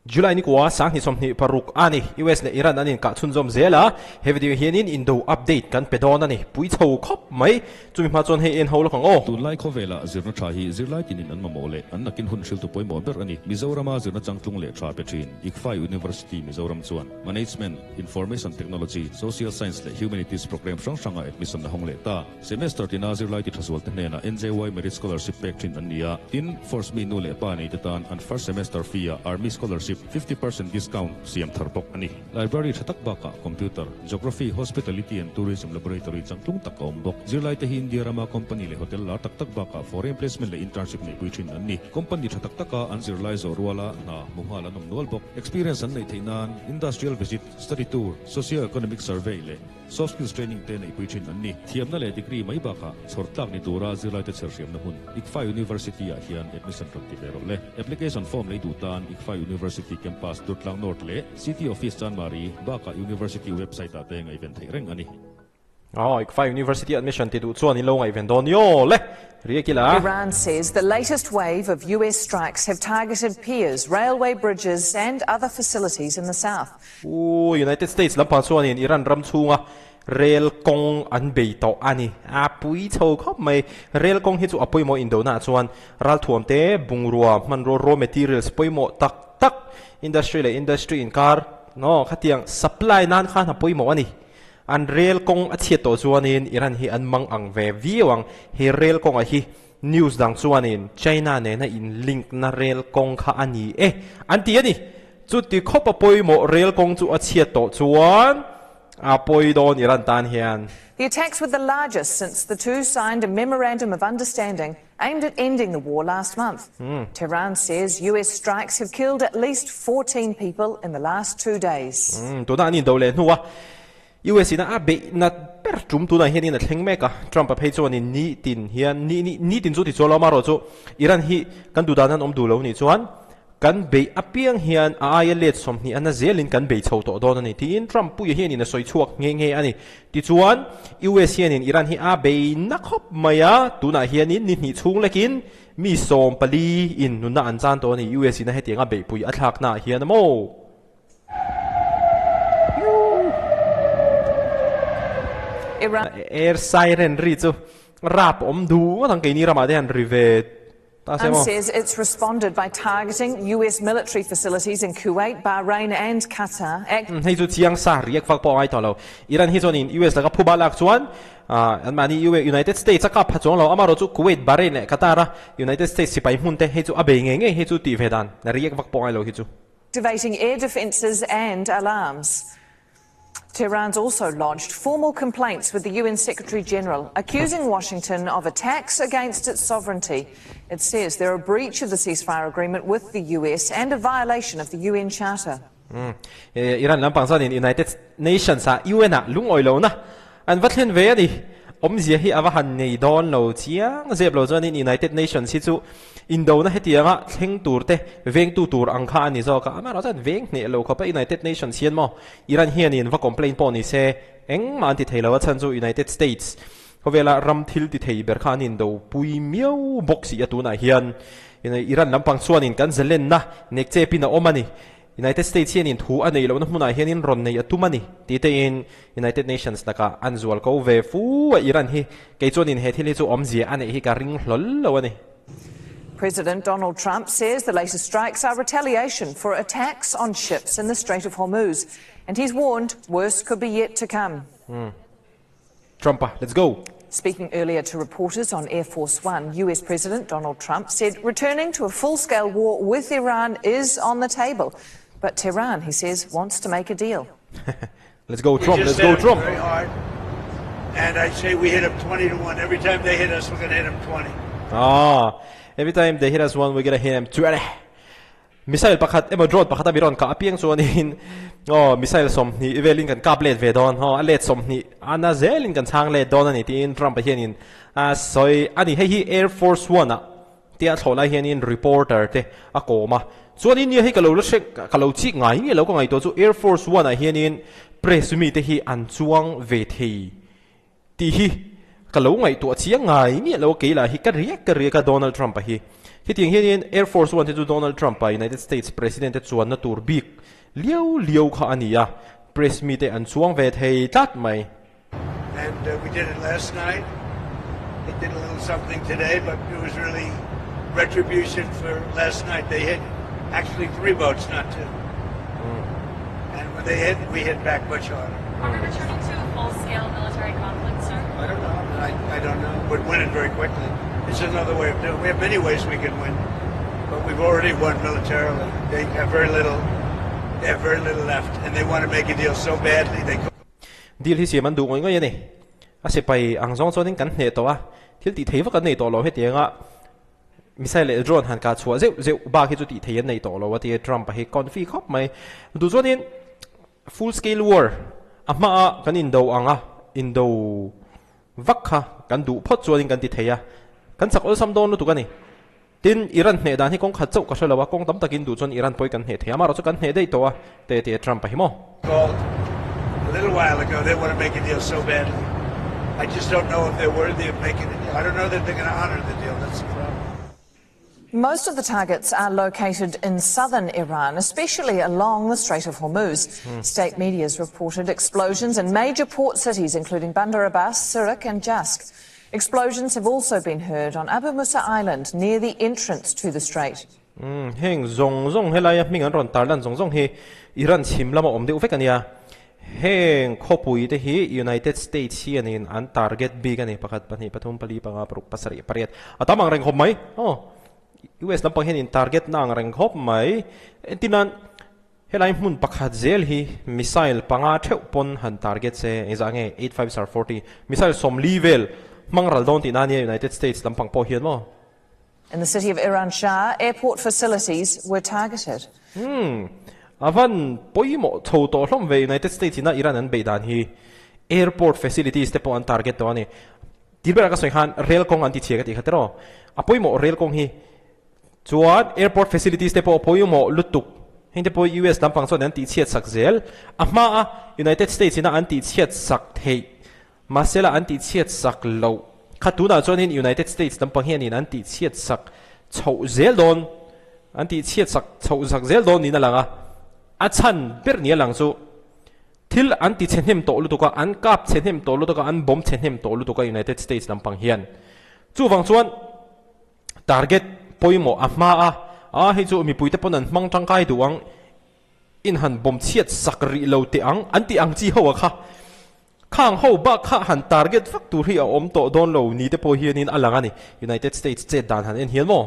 July ni kwa sang hi somni paruk ani US le Iran anin ka chunjom zela he video hianin Indo update kan pedon ani pui chho khop mai chumi ma chon he en hol khang o tu lai khovela zirna tha hi zirlai kinin an mamole an nakin hun shil tu poi mo ber ani Mizoram zirna changtlung le tha petrin ikfa University Mizoram chuan management information technology social science le humanities program sang sanga admission na hongle ta semester tina zirlai ti thaswal te na NJY merit scholarship pektin ania tin force me no le pa ni tan and first semester fee army scholarship 50% discount siam tharpok ani library thatak baka computer geography hospitality and tourism laboratory changtlung takom bok zirlai te hi India rama company le hotel la tak baka foreign placement le internship ne puichin ani company thatak taka an zirlai zo ruala na muhala nom nol bok experience an nei theinan industrial visit study tour socio economic survey le soft skills training te nei puichin ani thiamna le degree mai baka chhortlak ni tura zirlai te chersiam na hun ikfa university a hian admission prakti bero le application form le dutan ikfa university campus Dutlang North le city office Chanmari baka university website ate ngai ven thei reng ani ikfa university admission ti du chuan in lo ngai ven don yo le riekila Iran says the latest wave of US strikes have targeted piers, railway bridges and other facilities in the south. United States lampang chuan in Iran ram chunga rail kong an bei to ani pui chho khop mai rail kong hi chu apoi mo indo na chuan ral thuam te bungrua man raw materials poimo tak industry in car no khatiang supply nan khan apoi mo ani an rail kong achhe to chuan in Iran hi an mang ang ve viewang he rail kong a hi news dang chuan in China ne na in link na rail kong kha ani anti ani chu ti khop apoi mo rail kong chu achhe to chuan Iran tan hian. The attacks were the largest since the two signed a memorandum of understanding aimed at ending the war last month. Tehran says US strikes have killed at least 14 people in the last 2 days. US ina be na per trum tu na hian in thleng mek a Trump a phei chuan in ni tin hian ni tin chu ti chola maro chu Iran hi kan du dan an om du lo ni chuan kan be apiang hian ai let som ni ana zelin kan be chho to don ani tin Trump pu hian in a soi chuak nge ani ti chuan US hian in Iran hi be na khop maya tu na hian in ni chung lekin Mizo pali in nu na an chan to ni US ina hetianga be pui athak na hian mo Iran air siren ri chu rap om du thang ke ni rama de han rive says it's responded by targeting US military facilities in Kuwait, Bahrain and Qatar. Hei chu chiang sa riek fak po ai to lo Iran hi in US la ka phuba lak chuan an mani United States ka pha chong lo amaro chu Kuwait, Bahrain le Qatar United States sipai hun te hei chu abe nge hei chu ti vedan na riek fak po ai lo hi chu activating air defenses and alarms. Tehran's also lodged formal complaints with the UN Secretary-General, accusing Washington of attacks against its sovereignty. It says they're a breach of the ceasefire agreement with the US and a violation of the UN Charter. Iran lampang san in United Nations sa UN a lungoi lo na an vatlen ve ani awmzia hi awahan nei don lo chiang zeb lo zan in United Nations hi chu Indo na hetianga thleng turte veng tu tur angkha ani zo ka amaro chan veng ne lo khopa United Nations hian mo Iran hian in va complain po ni se eng man ti theilawa chan chu United States hovela ram thil ti thei ber khan in do pui miau boxi atuna hian Iran lampang chuan in kan zelen na nek che pina omani United States hian in thu anei lo na hmuna hian in ron nei atumani ti te in United Nations laka anzual ko ve fu Iran hi ke chuan in he thili chu awmzia ane hi ka ring hlol lo ani President Donald Trump says the latest strikes are retaliation for attacks on ships in the Strait of Hormuz, and he's warned worse could be yet to come. Trump, let's go. Speaking earlier to reporters on Air Force One, US President Donald Trump said returning to a full-scale war with Iran is on the table. But Tehran, he says, wants to make a deal. Let's go, Trump. Let's go, Trump. Very hard. And I say we hit them 20-1. Every time they hit us, we're going to hit them 20. Every time they hit us one, we're going to hit them 20. Missile pakhat drone pakhat biron ka apiang chuan in missile som ni evelin kan kablet ve don alet som ni ana zelin kan chang le don ani tin Trump hian in soi ani hi Air Force One a tia thola hian in reporter te a koma chuan in hi kalo chi ngai ni lo ko ngai to chu Air Force One a hian in press meet te hi an chuang ve thei ti hi kalo ngai to chiang ngai ni lo ke la hi ka riek ka Donald Trump hi ที่จริงที่นี่ Air Force One ที่จู Donald Trump ไป United States President ที่จวนนัตูร์บิกเลี้ยวข้าอันนี้press meet อันช่วงเวทีจัดไหม And we did it last night. They did a little something today, but it was really retribution for last night. They hit actually 3 boats, not 2. And when they hit, we hit back much harder. Are we returning to a full-scale military conflict, sir? I don't know. I don't know. We'd win it very quickly. It's another way of doing it. We have many ways we can win, but we've already won militarily. They have very little. They have very little left, and they want to make a deal so badly they could. ดีลที่เสียมันดูง่ายๆนี่อาศัยไปอังซองโซนิงกันเหตุตัวที่ตีเทียบกันในตัวเราเหตุเดียงมิไซล์โดรนหันการชัวเจ้าบ้าที่จุดตีเทียนในตัวเราว่าที่ทรัมป์ไปคอนฟลิกต์ครับไหมดูส่วนนี้ full scale war มากันอินโดอินโดวักค่ะกันดูพอดส่วนนี้กันตีเทียกันสักอัลซัมโดนรู้ตัวกันนี่ทินอิรันเหตุด่านที่กองขัดเจ้าก็ใช่แล้วว่ากองตั้มตะกินดูส่วนอิรันไปกันเหตุเทียมาเราจะกันเหตุได้ตัวแต่ที่ทรัมป์ไปมั้งA little while ago, they want to make a deal so badly. I just don't know if they're worthy of making a deal. I don't know that they're going to honor the deal. That's the problem. Most of the targets are located in southern Iran, especially along the Strait of Hormuz. State media has reported explosions in major port cities, including Bandar Abbas, Sirak and Jask. Explosions have also been heard on Abu Musa Island, near the entrance to the strait. เฮงซงเฮลัยมีเงินรอนตาลันซงเฮอิรันชิมละมาอมเดอุเฟกันเนี่ยเฮงข้อปุยที่ United States เฮียนี่อัน target big กันเนี่ยประคัดปัญหาปฐุมปลีปังอาปรุกปัสริปริยัตอาตามังแรงคบไหมUS นั่นปังเห็น target นางแรงคบไหมที่นั้นเฮลัยมุนประคัดเซลฮีมิสไซล์ปังอาเท่าปนหัน target เซไอ้จังเง 85-40 มิสไซล์สมลีเวลมังรัลดอนที่นั่นเนี่ย United States นั่นปังพอเห็นมั้งIn the city of Iran Shah, airport facilities were targeted. อาวันปอยหมดทั่วตัวล้อมเว United States น่ะอิรันนั้นเบียดานฮี airport facilities แต่พออัน target ตัวนี้ที่เบลก็สวยหัน rail กงอันที่เชียกันที่ขัดรอปอยหมด rail กงฮีจวน airport facilities แต่พอปอยหมดลุตุกเห็นแต่พอ US นั่นฟังส่วนนั้นที่เชียดสักเซลมาUnited States น่ะอันที่เชียดสักเทมาเซลอันที่เชียดสักโลขัดตัวน่ะจวนเห็น United States นั่นฟังเห็นนี่อันที่เชียดสักเฉาเซลโดนอันที่เชียดสักเฉาสักเซลโดนนี่นั่นแหละอาชันเปิดเนี่ยหลังสู้ที่อันที่เชนเฮมโตลุตุกอันกับเชนเฮมโตลุตุกอันบอมเชนเฮมโตลุตุก United States นั่นปังเฮียนจู่ฟังส่วน target ปอยหมอมาให้จู่มีปุยแต่ปนันมังจังไกดูอังอินหันบอมเชียดสักรีเลวติอังอันที่อังจีหัวค่ะข้างหัวบ้าข้าหัน target ฟักตัวที่อมโตโดนเลวนี่แต่ปอยเฮียนินอะไรกันนี่ United States เจ็ดด่านหันเฮียนมั้ง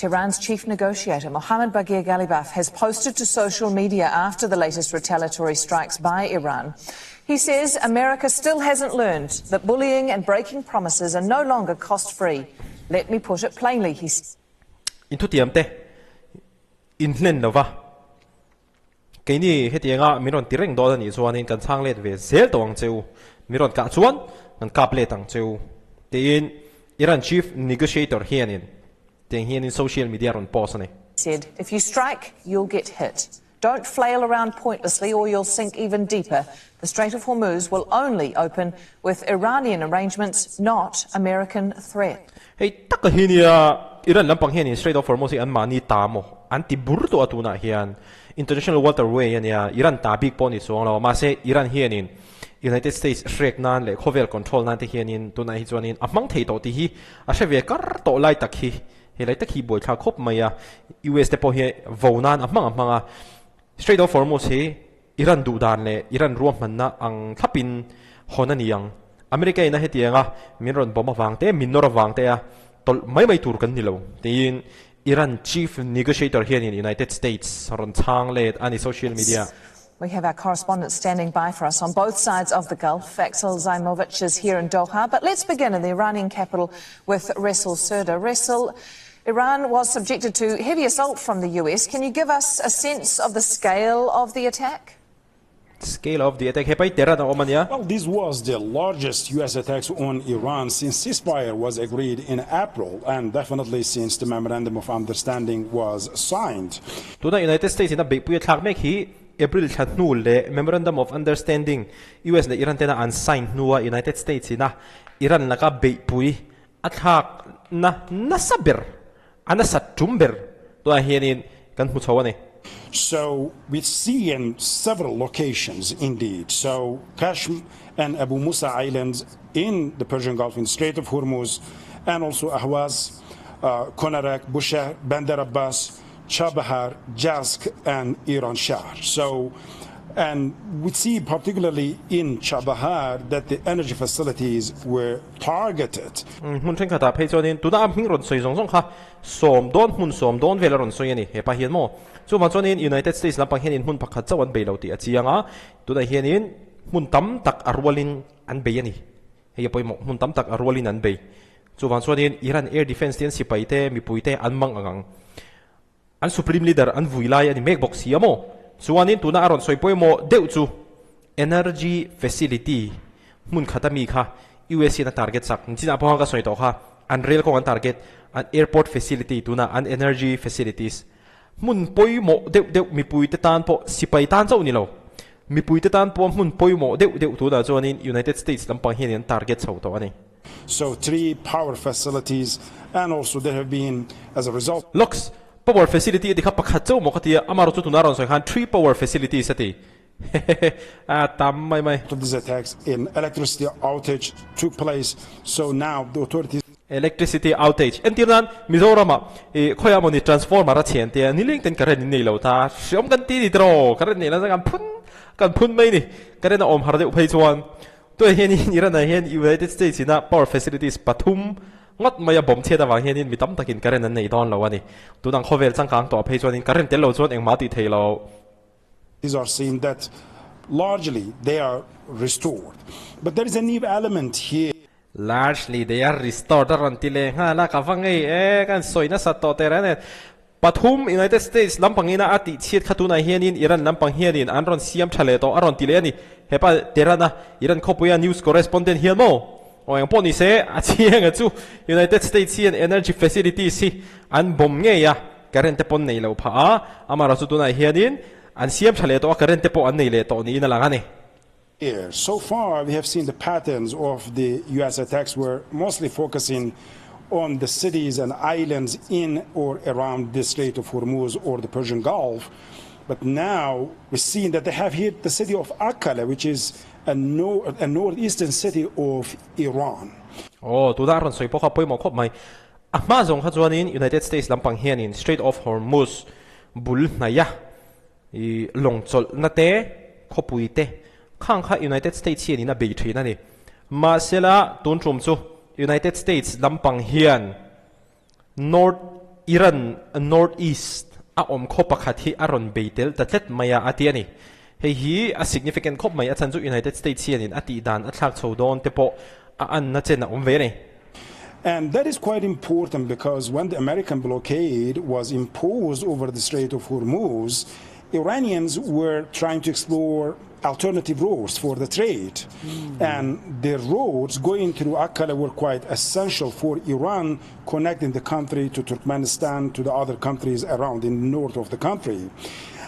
Tehran's chief negotiator, Mohammad Baghir Ghalibaf, has posted to social media after the latest retaliatory strikes by Iran. He says America still hasn't learned that bullying and breaking promises are no longer cost-free. Let me put it plainly, he said. Into tiamte, in Lendova. Kini hetianga miron tireng dodan isuan in kansang let ve zel toang cheu. Miron ka chuan nan kap let ang cheu. Tin Iran chief negotiator hianin. In social media on post said, if you strike, you'll get hit. Don't flail around pointlessly or you'll sink even deeper. The Strait of Hormuz will only open with Iranian arrangements, not American threat. Hey, takahinia Iran lampang hian Strait of Hormuz an mani tamo. Anti burto atuna hian. International waterway ya Iran tabik pon isuang law mase Iran hianin. United States shrek nan le cover control nan te hianin tunai hi chuanin amang thei to ti hi a sheve kar to lai tak hi helai tak hi boi tha khop maya US te po hi vonan amanga Strait of Hormuz hi Iran du dan le Iran ruam manna ang thapin honaniang America ina hetianga minron bomba wangte minor wangte a tol mai tur kan nilo tin Iran chief negotiator here in the United States ron chang le ani social media. We have our correspondent standing by for us on both sides of the Gulf. Axel Zaimovich is here in Doha. But let's begin in the Iranian capital with Resel Surda. Resel, Iran was subjected to heavy assault from the US. Can you give us a sense of the scale of the attack? Scale of the attack. Well, this was the largest US attacks on Iran since ceasefire was agreed in April and definitely since the Memorandum of Understanding was signed. To the United States in a big attack make April chatnul le Memorandum of Understanding US le Iran tena unsigned nuwa United States ina Iran naka beipui attack na nasabir ana sat tumber to a hianin kan hu chawane So we see in several locations indeed. So Kashm and Abu Musa Islands in the Persian Gulf in Strait of Hormuz, and also Ahwaz, Konarak, Bushehr, Bandar Abbas, Chabahar, Jask, and Iran Shah. So, and we see particularly in Chabahar that the energy facilities were targeted. mun theng khata phei chonin tuna am hing ron soi jong jong kha som don mun som don vela ron soi ani he pa hian mo chu ma chonin United States lampang hianin hun pakhat chawan be lo ti achianga tuna hianin mun tam tak arwalin an be ani he poimo mun tam tak arwalin an be chu ma chonin Iran air defense ten sipai te mi puite an mang angang an supreme leader an vuilai ani mek box hiamo chuanin tuna aron soi poimo deu chu energy facility mun khatami kha US na target sak china pawang ka soi to kha an rail ko an target an airport facility tuna an energy facilities mun poimo deu mi puite tan po sipai tan chau ni lo mi puite tan po mun poimo deu tuna chuanin United States lampang hian target chau to ani So 3 power facilities, and also there have been, as a result, looks power facility di kha pakhat chau mo khatia amaro chu tuna ron soi khan 3 power facilities ati tam mai these attacks in electricity outage took place. So now the authorities electricity outage entiran Mizoram khoya moni transformer a chen te ni leng ten karen nei lo ta siom kan ti dro karen nei la kan phun mai ni karen om har de uphei chuan to hian Iran a hian United States ina power facilities pathum ngot maya bom che da wang hian mi tam takin karen an nei don lo ani tunang khovel changkang to phei chuan in karen tel lo chuan engma ti theilo these are seen that largely they are restored. But there is a new element here. Largely they are restored until ha la ka vangai kan soina sa to terane pathum United States lampangina ati chiat khatuna hianin Iran lampang hianin anron siam thale to aron tile ani hepa terana Iran khopuya news correspondent hian mo oang poni se achiang chu United States hian energy facilities si an bom nge ya current pon nei lo pha amara chu tuna hianin an siam thale to current po an nei le to ni na langani So far, we have seen the patterns of the U.S. attacks were mostly focusing on the cities and islands in or around the Strait of Hormuz or the Persian Gulf. But now we're seeing that they have hit the city of Akkala, which is a northeastern city of Iran. Oh, tu daron soi poka poi mo khop mai ahma zong kha chuanin United States lampang hianin Strait of Hormuz bul na ya I longchol na te khopui te khang kha United States hian ina be thina ni ma sela tun chum chu United States lampang hian North Iran northeast a om kho pakhat hi aron beitel tatlet maya atiani hei hi a significant khop mai a chan chu United States hian in ati dan a thlak chodon te po a an na chen om ve nei And that is quite important because when the American blockade was imposed over the Strait of Hormuz, Iranians were trying to explore alternative routes for the trade. And the roads going through Akkala were quite essential for Iran, connecting the country to Turkmenistan, to the other countries around in the north of the country.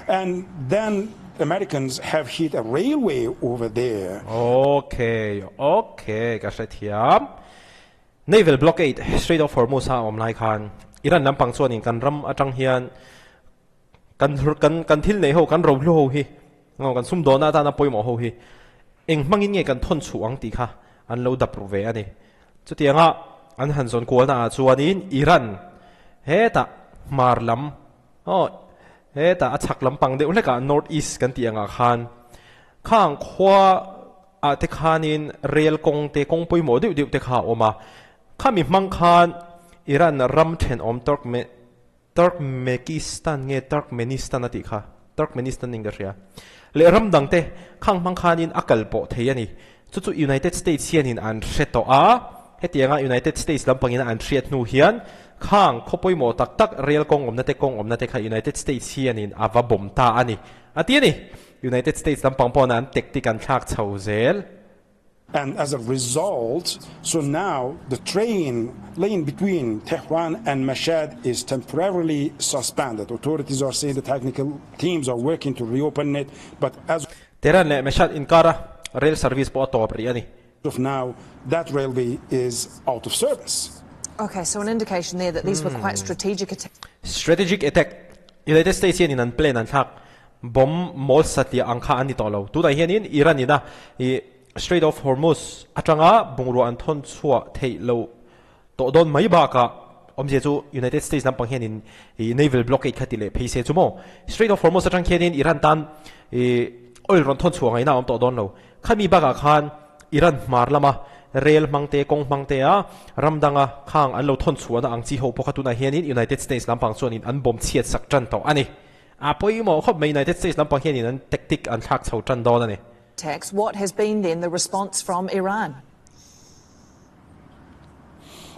And then Americans have hit a railway over there. Okay, kashethiam. Naval blockade, Strait of Hormuz ha om lai khan. Iran lampang chuan in kan ram atang hian kan thil nei ho kan ro lo hi kan sum dona ta na poimo ho hi eng mangin nge kan thon chuang ti kha an lo dap ru ve ani chutianga an han zon ko na chuanin Iran heta marlam heta achak lampang de uleka north east kan tianga khan khang khwa a te khanin rail kong te kong poimo de te kha oma khami mang khan Iran ram then om Turkmenistan nge Turkmenistan ati kha Turkmenistan ning ria le ram dang te khang mang khanin akal po theiani chu United States hianin an hreto a hetianga United States lampangin an hriat nu hian khang khopoi mo tak rail kong omna te kha United States hianin ava bom ta ani atiani United States lampang pon an tektikan thak chauzel. And as a result, so now the train lane between Tehran and Mashhad is temporarily suspended. Authorities are saying the technical teams are working to reopen it, but as Tehran le Mashhad inkara rail service po to priani of now, that railway is out of service. Okay, so an indication there that these were quite strategic attacks. Strategic attack United States hian in an plan an thak bomb mol satia angkha ani to lo tu dai hian in Iran ina I Strait of Hormuz atanga bungru an thon chua thei lo to don mai ba ka omje chu United States lampang hian in naval blockade khatile pheise chu mo Strait of Hormuz atang hian in Iran tan oil ron thon chua ngai na om to don lo khami ba ka khan Iran Hmar lama rail mangte kong mangte a ramdanga khang an lo thon chua na ang chi ho pokhatuna hian in United States lampang chuan in an bom chiat sak tran to ani a poi mo khop mai United States lampang hian in an tactic an thak chho tran don ani attacks. What has been then the response from Iran?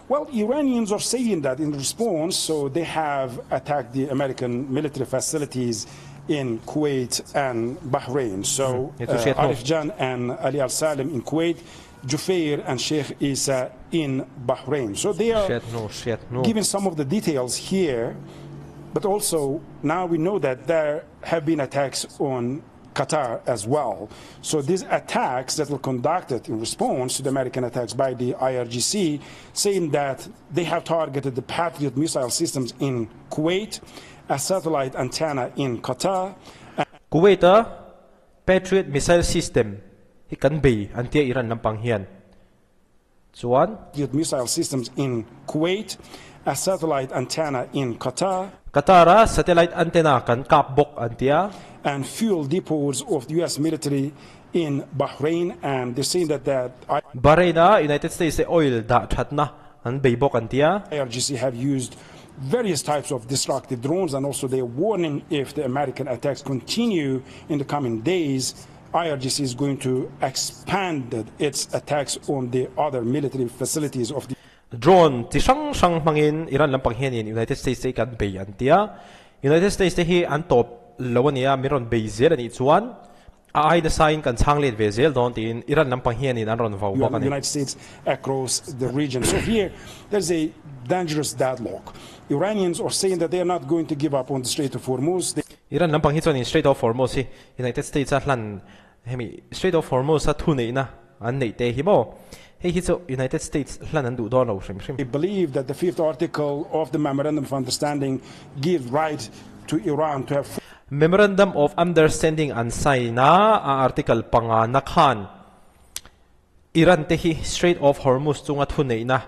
Well, Iranians are saying that in response, so they have attacked the American military facilities in Kuwait and Bahrain. So Arif Jan and Ali Al Salim in Kuwait, Jufair and Sheikh Isa in Bahrain. So they are giving some of the details here, but also now we know that there have been attacks on Qatar as well. So these attacks that were conducted in response to the American attacks by the IRGC, saying that they have targeted the Patriot missile systems in Kuwait, a satellite antenna in Qatar. Kuwait Patriot missile system hi kan be antia Iran lampang hian chuan Patriot missile systems in Kuwait, a satellite antenna in Qatar. Qatar satellite antenna kan kap bok antia and fuel depots of the US military in Bahrain, and they're saying that Bahrain United States oil da thatna an be bok antia IRGC have used various types of destructive drones, and also they're warning if the American attacks continue in the coming days, IRGC is going to expand its attacks on the other military facilities of the drone ti sang mangin Iran lampang hian in United States kan be antia United States hi an top lawania miron be zel ani chuan ai the sign kan changlet ve zel don tin Iran lampang hian in an ron vau bok ani United States across the region. So here there's a dangerous deadlock. Iranians are saying that they are not going to give up on the Strait of Hormuz. Iran lampang hi chuan in Strait of Hormuz hi United States hlan hemi Strait of Hormuz thu nei na an nei te hi mo hey hi chu United States hlan an du don lo shrim They believe that the 5th article of the Memorandum of Understanding gives right to Iran to have Memorandum of Understanding an sign na article panga na khan Iran te hi Strait of Hormuz chunga thu nei na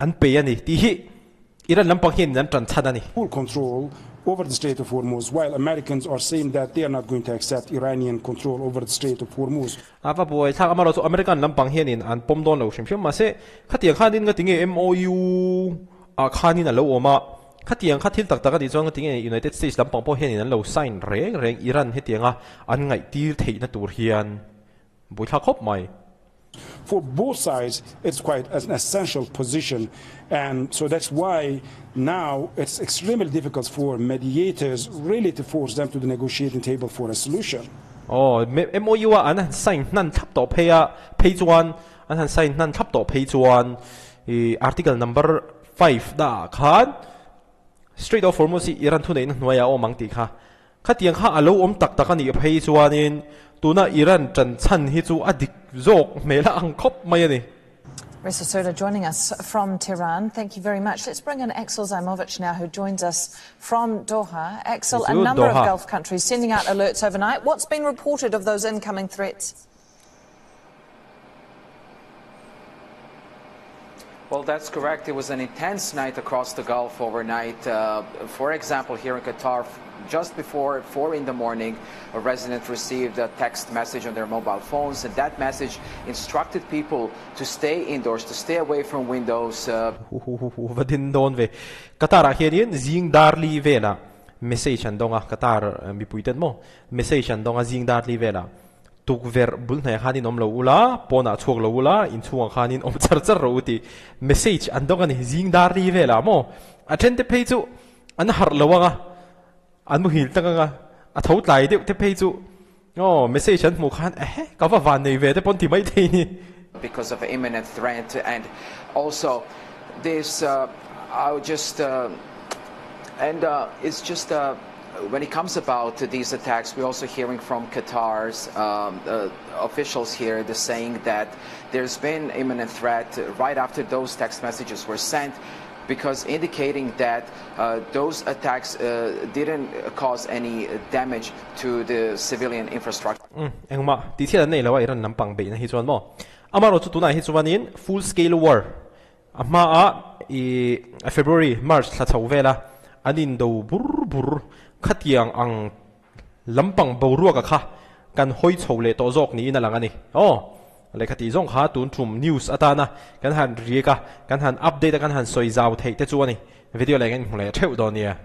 an pe ani ti hi Iran lampang hian nan tran chhan ani full control over the Strait of Hormuz, while Americans are saying that they are not going to accept Iranian control over the Strait of Hormuz. Ava boy thak amaro so American lampang hian in an pom don lo shim shim ma se khatiang khanin nga tinge MOU a khanin a lo oma khatiang khathil tak tak ani chong tinge United States lampang po hian in an lo sign reng Iran hetianga an ngai tir thei na tur hian boi thak khop mai For both sides, it's quite an essential position, and so that's why now it's extremely difficult for mediators really to force them to the negotiating table for a solution. Oh, MOU an sign nan thap to page 1 an sign nan thap to page 1 article number 5 da khan Strait of Hormuz Iran thu nei na hnuaya o mangti kha khatiang kha alo om tak tak ani page 1 in tuna Iran chan chan hi chu adik zok mela ang khop mai ani Risa Soda joining us from Tehran. Thank you very much. Let's bring in Axel Zaimovich now, who joins us from Doha. Axel, a number of Gulf countries sending out alerts overnight. What's been reported of those incoming threats? Well, that's correct. It was an intense night across the Gulf overnight. For example, here in Qatar, just before 4 in the morning, a resident received a text message on their mobile phones, and that message instructed people to stay indoors, to stay away from windows. Vadin don ve Qatar hian zing darli vela message an donga Qatar mi puiten mo message an donga zing darli vela tukver bulnai khanin om lo ula pona chok lo ula in chuang khanin om char ro ti message an donga ni zing darli vela mo atente peichu an har lawanga an mu hil tanga a thau tlai de te peichu oh message an mu khan ka va van nei ve te pon ti mai the ni because of imminent threat, and also this I would just it's just when it comes about these attacks, we're also hearing from Qatar's officials here, they're saying that there's been imminent threat right after those text messages were sent, because indicating that those attacks didn't cause any damage to the civilian infrastructure. Engma, ti thia nei lawa Iran lampang be na hi chuan mo. Amaro chu tunai hi chuanin full scale war. Ama a February March thla chau vela anin do bur khatiang ang lampang boruwa ka kha kan hoi chho le to jok ni na lang ani. Le khati zong kha tun thum news atana kan han rieka kan han update kan han soi zau thei te chu ani video le kan hule theu do nia.